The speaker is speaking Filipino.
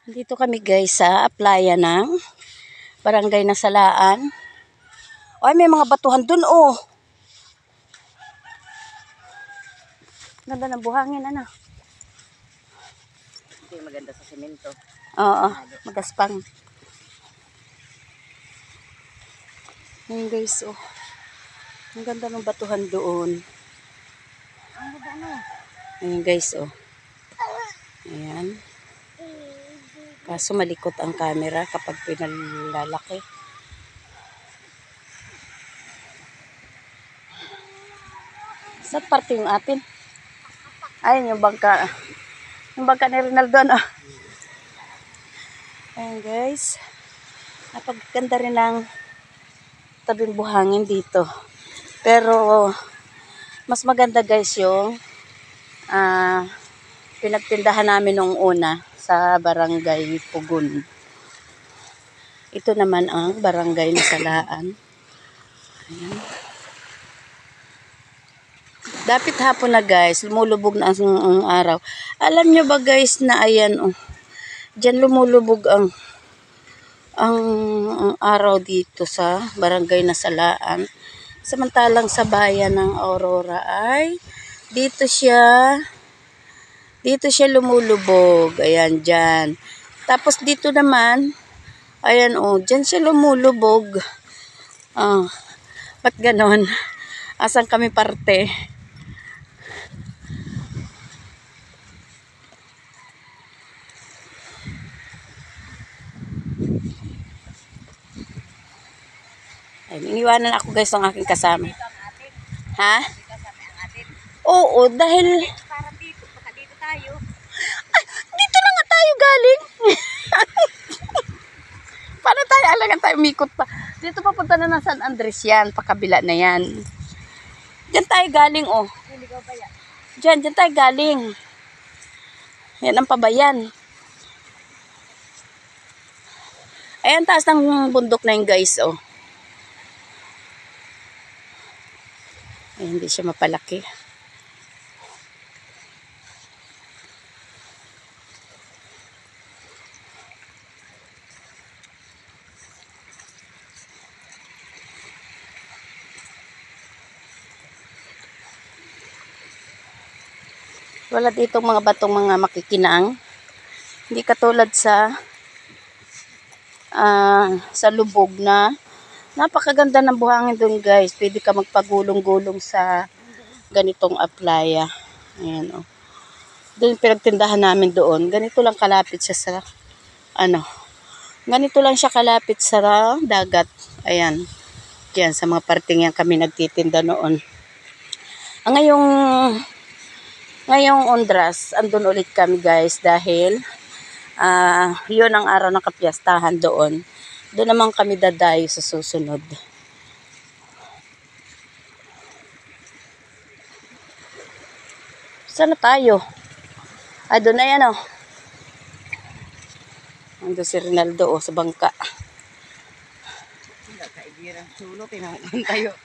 Dito kami guys sa playa ng Barangay Nasalaan. Ay, may mga batuhan dun oh. Ganda ng buhangin ano. Hindi maganda sa semento. Oo, magaspang. Ayan guys oh. Ang ganda ng batuhan doon. Ang ganda no. Ayan guys oh. Ayan. Kaso malikot ang camera kapag pinalalaki. Saan parte yung atin? Ayun yung bangka. Yung bangka ni Ronaldo no. Ayan guys. Napaganda rin ang tabing buhangin dito. Pero mas maganda guys yung pinagtindahan namin nung una sa Barangay Pugon. Ito naman ang Barangay Nasalaan. Ayan. Dapit hapon na guys, lumulubog na ang araw. Alam nyo ba guys na ayan oh, dyan lumulubog ang araw dito sa Barangay Nasalaan. Samantalang sa bayan ng Aurora ay dito siya lumulubog. Ayan dyan. Tapos dito naman, ayan oh, dyan siya lumulubog. Ba't ganon? Asan kami parte? Ay, iniwanan ako guys ng aking kasama. Ha? Oo, dahil Parang dito, baka dito tayo. ay, dito na nga tayo galing. Paano tayo alagan tayo umikot pa? Dito papunta na ng San Andres yan, pakabila na yan. Diyan tayo galing oh. Hindi ka ba yan? Diyan tayo galing. Yan ang pabayan. Ayan taas ng bundok na yun guys oh. Ay, hindi siya mapalaki. Wala ditong mga batong mga makikinang. Hindi katulad sa lubog na napakaganda ng buhangin doon guys. Pwede ka magpagulong-gulong sa ganitong playa. Ayan oh. Doon pinagtindahan namin doon. Ganito lang kalapit siya sa ganito lang siya kalapit sa dagat. Ayan. Diyan sa mga parting yan kami nagtitinda noon. Ngayong Ondras, andun ulit kami guys dahil yun ang araw ng kapiyastahan doon. Doon naman kami dadayo sa susunod. Saan na tayo? Ay, doon na yan oh. Ando si Ronaldo oh, sa bangka. Hindi ka ibirang sulo, tinamukan tayo.